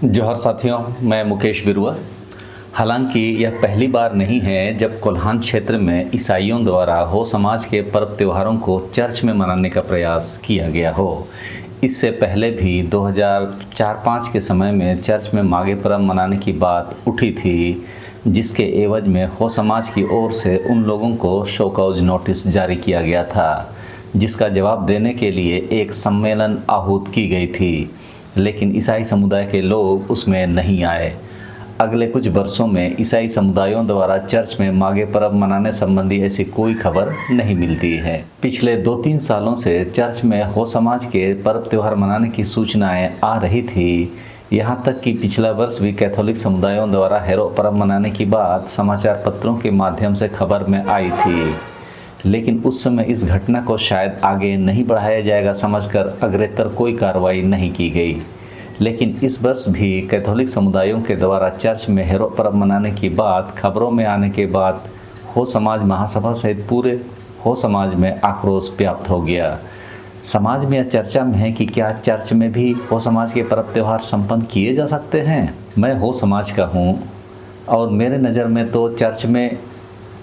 जोहर साथियों, मैं मुकेश बिरुआ। हालांकि यह पहली बार नहीं है जब कोल्हान क्षेत्र में ईसाइयों द्वारा हो समाज के पर्व त्योहारों को चर्च में मनाने का प्रयास किया गया हो। इससे पहले भी 2004-05 के समय में चर्च में माघे पर्व मनाने की बात उठी थी, जिसके एवज में हो समाज की ओर से उन लोगों को शो कॉज नोटिस जारी किया गया था, जिसका जवाब देने के लिए एक सम्मेलन आहूत की गई थी। लेकिन ईसाई समुदाय के लोग उसमें नहीं आए। अगले कुछ वर्षों में ईसाई समुदायों द्वारा चर्च में माघे पर्व मनाने संबंधी ऐसी कोई खबर नहीं मिलती है। पिछले 2-3 सालों से चर्च में हो समाज के पर्व त्योहार मनाने की सूचनाएं आ रही थी। यहाँ तक कि पिछला वर्ष भी कैथोलिक समुदायों द्वारा हेरो पर्व मनाने की बात समाचार पत्रों के माध्यम से खबर में आई थी। लेकिन उस समय इस घटना को शायद आगे नहीं बढ़ाया जाएगा समझकर अग्रेतर कोई कार्रवाई नहीं की गई। लेकिन इस वर्ष भी कैथोलिक समुदायों के द्वारा चर्च में हेरो पर्व मनाने की बात खबरों में आने के बाद हो समाज महासभा सहित पूरे हो समाज में आक्रोश व्याप्त हो गया। समाज में यह चर्चा में है कि क्या चर्च में भी हो समाज के पर्व त्योहार संपन्न किए जा सकते हैं। मैं हो समाज का हूँ और मेरे नज़र में तो चर्च में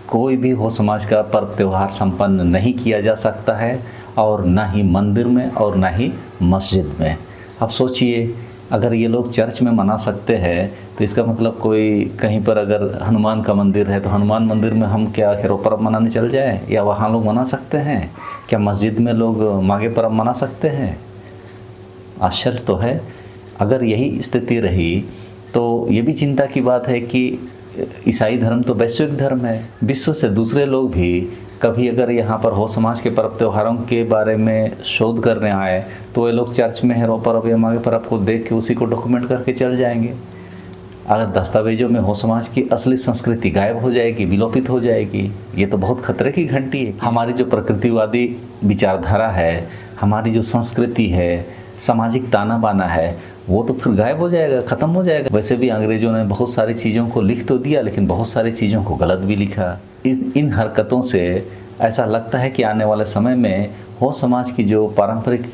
कोई भी हो समाज का पर्व त्यौहार संपन्न नहीं किया जा सकता है, और ना ही मंदिर में और ना ही मस्जिद में। अब सोचिए, अगर ये लोग चर्च में मना सकते हैं तो इसका मतलब कोई कहीं पर अगर हनुमान का मंदिर है तो हनुमान मंदिर में हम क्या हेरो पर्व मनाने चल जाए, या वहाँ लोग मना सकते हैं? क्या मस्जिद में लोग माघे पर्व मना सकते हैं? आश्चर्य तो है। अगर यही स्थिति रही तो ये भी चिंता की बात है कि ईसाई धर्म तो वैश्विक धर्म है। विश्व से दूसरे लोग भी कभी अगर यहाँ पर हो समाज के पर्व त्योहारों के बारे में शोध करने आए तो वे लोग चर्च में हेरो पर्व या माघे पर्व को देख के उसी को डॉक्यूमेंट करके चल जाएंगे। अगर दस्तावेजों में हो समाज की असली संस्कृति गायब हो जाएगी, विलोपित हो जाएगी, ये तो बहुत खतरे की घंटी है। हमारी जो प्रकृतिवादी विचारधारा है, हमारी जो संस्कृति है, सामाजिक ताना बाना है, वो तो फिर गायब हो जाएगा, ख़त्म हो जाएगा। वैसे भी अंग्रेज़ों ने बहुत सारी चीज़ों को लिख तो दिया, लेकिन बहुत सारी चीज़ों को गलत भी लिखा। इन हरकतों से ऐसा लगता है कि आने वाले समय में हो समाज की जो पारंपरिक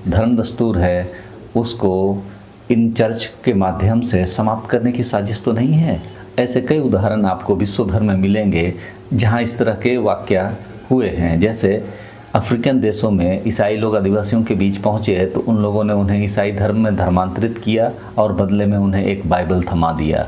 धर्म दस्तूर है उसको इन चर्च के माध्यम से समाप्त करने की साजिश तो नहीं है। ऐसे कई उदाहरण आपको विश्व भर में मिलेंगे जहाँ इस तरह के वाक़या हुए हैं। जैसे अफ्रीकन देशों में ईसाई लोग आदिवासियों के बीच पहुँचे तो उन लोगों ने उन्हें ईसाई धर्म में धर्मांतरित किया और बदले में उन्हें एक बाइबल थमा दिया।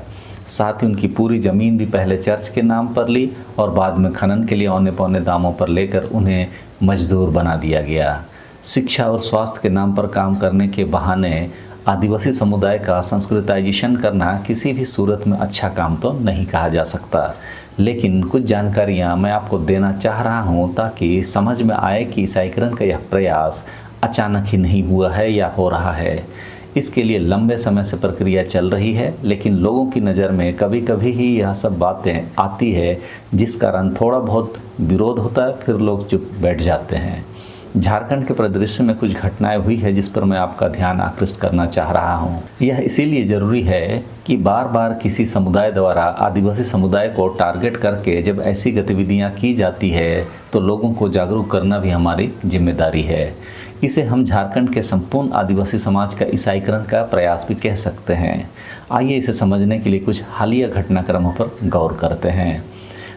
साथ ही उनकी पूरी ज़मीन भी पहले चर्च के नाम पर ली और बाद में खनन के लिए औने पौने दामों पर लेकर उन्हें मजदूर बना दिया गया। शिक्षा और स्वास्थ्य के नाम पर काम करने के बहाने आदिवासी समुदाय का संस्कृताइजेशन करना किसी भी सूरत में अच्छा काम तो नहीं कहा जा सकता। लेकिन कुछ जानकारियां मैं आपको देना चाह रहा हूं ताकि समझ में आए कि ईसाईकरण का यह प्रयास अचानक ही नहीं हुआ है या हो रहा है। इसके लिए लंबे समय से प्रक्रिया चल रही है, लेकिन लोगों की नज़र में कभी कभी ही यह सब बातें आती है, जिस कारण थोड़ा बहुत विरोध होता है, फिर लोग चुप बैठ जाते हैं। झारखंड के परिदृश्य में कुछ घटनाएं हुई है जिस पर मैं आपका ध्यान आकृष्ट करना चाह रहा हूं। यह इसीलिए ज़रूरी है कि बार बार किसी समुदाय द्वारा आदिवासी समुदाय को टारगेट करके जब ऐसी गतिविधियां की जाती है तो लोगों को जागरूक करना भी हमारी जिम्मेदारी है। इसे हम झारखंड के संपूर्ण आदिवासी समाज का ईसाईकरण का प्रयास भी कह सकते हैं। आइए इसे समझने के लिए कुछ हालिया घटनाक्रमों पर गौर करते हैं।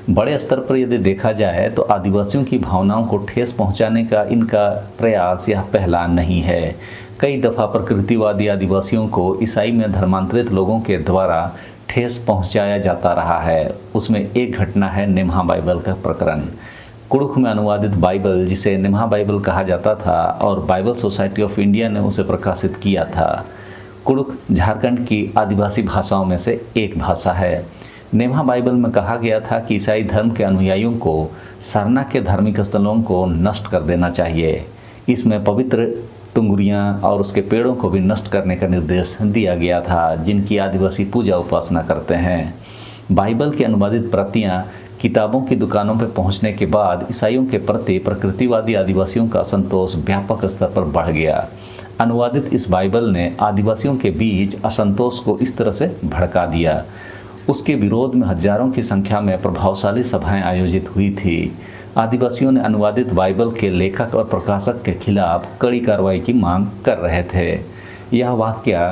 बड़े स्तर पर यदि देखा जाए तो आदिवासियों की भावनाओं को ठेस पहुंचाने का इनका प्रयास यह पहला नहीं है। कई दफ़ा प्रकृतिवादी आदिवासियों को ईसाई में धर्मांतरित लोगों के द्वारा ठेस पहुंचाया जाता रहा है। उसमें एक घटना है निम्हा बाइबल का प्रकरण। कुड़ुख में अनुवादित बाइबल, जिसे निम्हा बाइबल कहा जाता था और बाइबल सोसाइटी ऑफ इंडिया ने उसे प्रकाशित किया था। कुड़ुख झारखंड की आदिवासी भाषाओं में से एक भाषा है। निम्हा बाइबल में कहा गया था कि ईसाई धर्म के अनुयायियों को सरना के धार्मिक स्थलों को नष्ट कर देना चाहिए। इसमें पवित्र टुंगरियाँ और उसके पेड़ों को भी नष्ट करने का निर्देश दिया गया था, जिनकी आदिवासी पूजा उपासना करते हैं। बाइबल की अनुवादित प्रतियाँ किताबों की दुकानों पर पहुंचने के बाद ईसाइयों के प्रति प्रकृतिवादी आदिवासियों का असंतोष व्यापक स्तर पर बढ़ गया। अनुवादित इस बाइबल ने आदिवासियों के बीच असंतोष को इस तरह से भड़का दिया। उसके विरोध में हजारों की संख्या में प्रभावशाली सभाएं आयोजित हुई थी। आदिवासियों ने अनुवादित बाइबल के लेखक और प्रकाशक के खिलाफ कड़ी कार्रवाई की मांग कर रहे थे। यह वाकया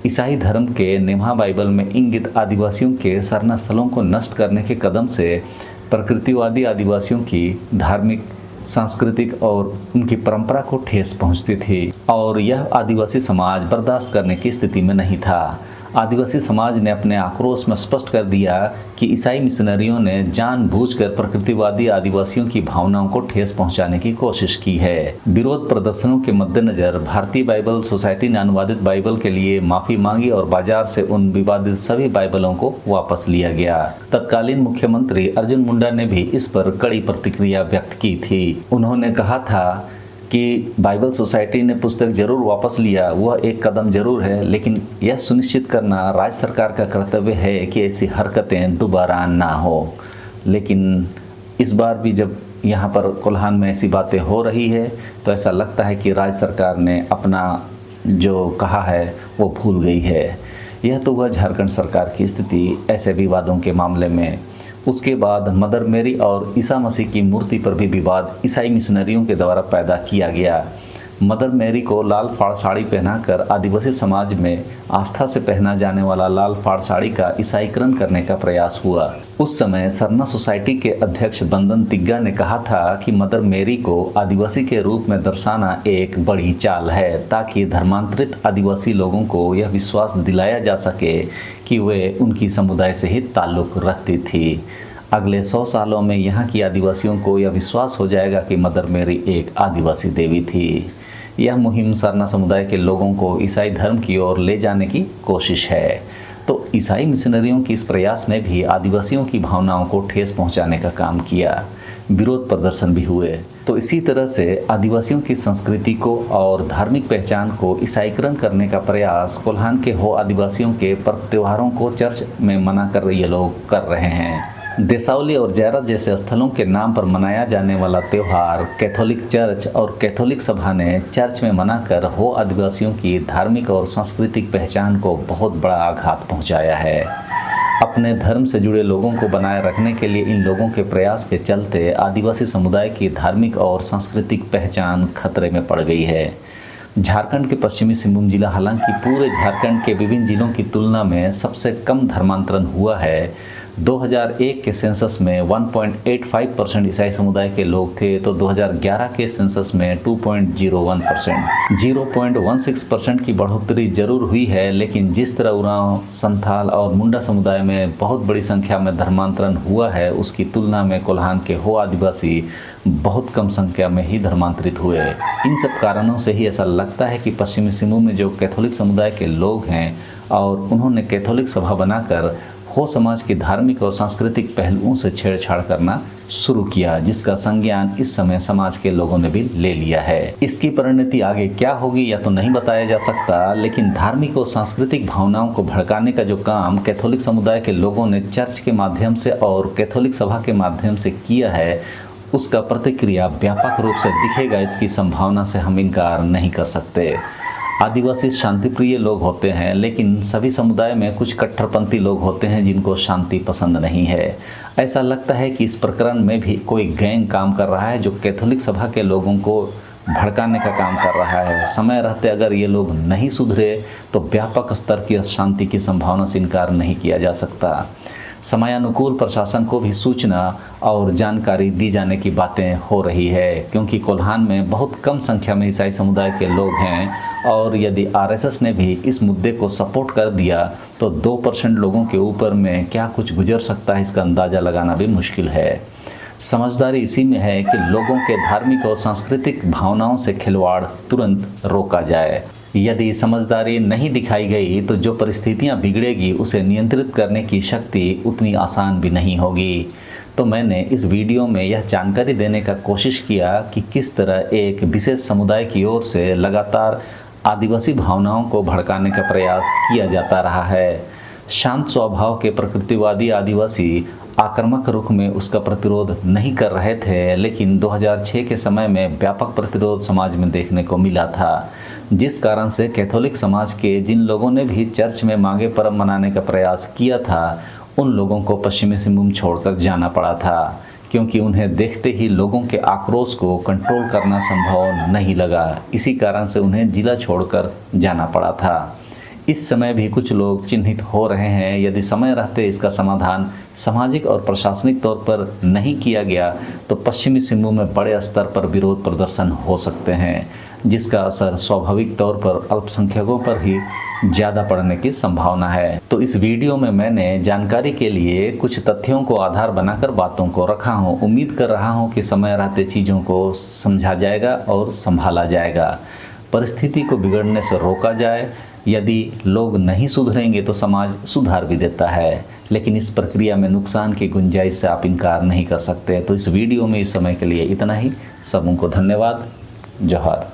ईसाई धर्म के नेमा बाइबल में इंगित आदिवासियों के शरण स्थलों को नष्ट करने के कदम से प्रकृतिवादी आदिवासियों की धार्मिक, सांस्कृतिक और उनकी परंपरा को ठेस पहुंचती थी और यह आदिवासी समाज बर्दाश्त करने की स्थिति में नहीं था। आदिवासी समाज ने अपने आक्रोश में स्पष्ट कर दिया कि ईसाई मिशनरियों ने जानबूझकर प्रकृतिवादी आदिवासियों की भावनाओं को ठेस पहुंचाने की कोशिश की है। विरोध प्रदर्शनों के मद्देनजर भारतीय बाइबल सोसाइटी ने अनुवादित बाइबल के लिए माफी मांगी और बाजार से उन विवादित सभी बाइबलों को वापस लिया गया। तत्कालीन मुख्यमंत्री अर्जुन मुंडा ने भी इस पर कड़ी प्रतिक्रिया व्यक्त की थी। उन्होंने कहा था कि बाइबल सोसाइटी ने पुस्तक जरूर वापस लिया, वह एक कदम जरूर है, लेकिन यह सुनिश्चित करना राज्य सरकार का कर्तव्य है कि ऐसी हरकतें दोबारा ना हो। लेकिन इस बार भी जब यहाँ पर कोल्हान में ऐसी बातें हो रही है तो ऐसा लगता है कि राज्य सरकार ने अपना जो कहा है वो भूल गई है। यह तो वह झारखंड सरकार की स्थिति ऐसे विवादों के मामले में। उसके बाद मदर मेरी और ईसा मसीह की मूर्ति पर भी विवाद ईसाई मिशनरियों के द्वारा पैदा किया गया। मदर मेरी को लाल फाड़ साड़ी पहनाकर आदिवासी समाज में आस्था से पहना जाने वाला लाल फाड़ साड़ी का ईसाईकरण करने का प्रयास हुआ। उस समय सरना सोसाइटी के अध्यक्ष बंदन तिग्गा ने कहा था कि मदर मेरी को आदिवासी के रूप में दर्शाना एक बड़ी चाल है ताकि धर्मांतरित आदिवासी लोगों को यह विश्वास दिलाया जा सके कि वे उनकी समुदाय से ही ताल्लुक़ रखती थी। अगले 100 सालों में यहाँ की आदिवासियों को यह विश्वास हो जाएगा कि मदर मेरी एक आदिवासी देवी थी। यह मुहिम सरना समुदाय के लोगों को ईसाई धर्म की ओर ले जाने की कोशिश है। तो ईसाई मिशनरियों की इस प्रयास ने भी आदिवासियों की भावनाओं को ठेस पहुंचाने का काम किया। विरोध प्रदर्शन भी हुए। तो इसी तरह से आदिवासियों की संस्कृति को और धार्मिक पहचान को ईसाईकरण करने का प्रयास कोल्हान के हो आदिवासियों के पर्व त्योहारों को चर्च में मना कर ये लोग कर रहे हैं। देसावली और जैरत जैसे स्थलों के नाम पर मनाया जाने वाला त्यौहार कैथोलिक चर्च और कैथोलिक सभा ने चर्च में मनाकर हो आदिवासियों की धार्मिक और सांस्कृतिक पहचान को बहुत बड़ा आघात पहुंचाया है। अपने धर्म से जुड़े लोगों को बनाए रखने के लिए इन लोगों के प्रयास के चलते आदिवासी समुदाय की धार्मिक और सांस्कृतिक पहचान खतरे में पड़ गई है। झारखंड के पश्चिमी सिंहभूम जिला हालांकि पूरे झारखंड के विभिन्न जिलों की तुलना में सबसे कम धर्मांतरण हुआ है। 2001 के सेंसस में 1.85% ईसाई समुदाय के लोग थे तो 2011 के सेंसस में 2.01%, 0.16% की बढ़ोतरी जरूर हुई है। लेकिन जिस तरह उरांव, संथाल और मुंडा समुदाय में बहुत बड़ी संख्या में धर्मांतरण हुआ है उसकी तुलना में कोल्हान के हो आदिवासी बहुत कम संख्या में ही धर्मांतरित हुए। इन सब कारणों से ही ऐसा लगता है कि पश्चिमी सिंहभूम में जो कैथोलिक समुदाय के लोग हैं और उन्होंने कैथोलिक सभा बनाकर हो समाज की धार्मिक और सांस्कृतिक पहलुओं से छेड़छाड़ करना शुरू किया, जिसका संज्ञान इस समय समाज के लोगों ने भी ले लिया है। इसकी परिणति आगे क्या होगी या तो नहीं बताया जा सकता, लेकिन धार्मिक और सांस्कृतिक भावनाओं को भड़काने का जो काम कैथोलिक समुदाय के लोगों ने चर्च के माध्यम से और कैथोलिक सभा के माध्यम से किया है उसका प्रतिक्रिया व्यापक रूप से दिखेगा, इसकी संभावना से हम इनकार नहीं कर सकते। आदिवासी शांतिप्रिय लोग होते हैं, लेकिन सभी समुदाय में कुछ कट्टरपंथी लोग होते हैं जिनको शांति पसंद नहीं है। ऐसा लगता है कि इस प्रकरण में भी कोई गैंग काम कर रहा है जो कैथोलिक सभा के लोगों को भड़काने का काम कर रहा है। समय रहते अगर ये लोग नहीं सुधरे तो व्यापक स्तर की अशांति की संभावना से इनकार नहीं किया जा सकता। समयानुकूल प्रशासन को भी सूचना और जानकारी दी जाने की बातें हो रही है, क्योंकि कोल्हान में बहुत कम संख्या में ईसाई समुदाय के लोग हैं और यदि आरएसएस ने भी इस मुद्दे को सपोर्ट कर दिया तो 2% लोगों के ऊपर में क्या कुछ गुजर सकता है इसका अंदाज़ा लगाना भी मुश्किल है। समझदारी इसी में है कि लोगों के धार्मिक और सांस्कृतिक भावनाओं से खिलवाड़ तुरंत रोका जाए। यदि समझदारी नहीं दिखाई गई तो जो परिस्थितियां बिगड़ेगी उसे नियंत्रित करने की शक्ति उतनी आसान भी नहीं होगी। तो मैंने इस वीडियो में यह जानकारी देने का कोशिश किया कि किस तरह एक विशेष समुदाय की ओर से लगातार आदिवासी भावनाओं को भड़काने का प्रयास किया जाता रहा है। शांत स्वभाव के प्रकृतिवादी आदिवासी आक्रामक रुख में उसका प्रतिरोध नहीं कर रहे थे, लेकिन 2006 के समय में व्यापक प्रतिरोध समाज में देखने को मिला था, जिस कारण से कैथोलिक समाज के जिन लोगों ने भी चर्च में मांगे पर्व मनाने का प्रयास किया था उन लोगों को पश्चिमी सिंहभूम छोड़कर जाना पड़ा था, क्योंकि उन्हें देखते ही लोगों के आक्रोश को कंट्रोल करना संभव नहीं लगा। इसी कारण से उन्हें जिला छोड़कर जाना पड़ा था। इस समय भी कुछ लोग चिन्हित हो रहे हैं। यदि समय रहते इसका समाधान सामाजिक और प्रशासनिक तौर पर नहीं किया गया तो पश्चिमी सिंहभूम में बड़े स्तर पर विरोध प्रदर्शन हो सकते हैं, जिसका असर स्वाभाविक तौर पर अल्पसंख्यकों पर ही ज़्यादा पड़ने की संभावना है। तो इस वीडियो में मैंने जानकारी के लिए कुछ तथ्यों को आधार बनाकर बातों को रखा हूँ। उम्मीद कर रहा हूँ कि समय रहते चीज़ों को समझा जाएगा और संभाला जाएगा, परिस्थिति को बिगड़ने से रोका जाए। यदि लोग नहीं सुधरेंगे तो समाज सुधार भी देता है, लेकिन इस प्रक्रिया में नुकसान की गुंजाइश से आप इनकार नहीं कर सकते। तो इस वीडियो में इस समय के लिए इतना ही। सबों को धन्यवाद। जोहार।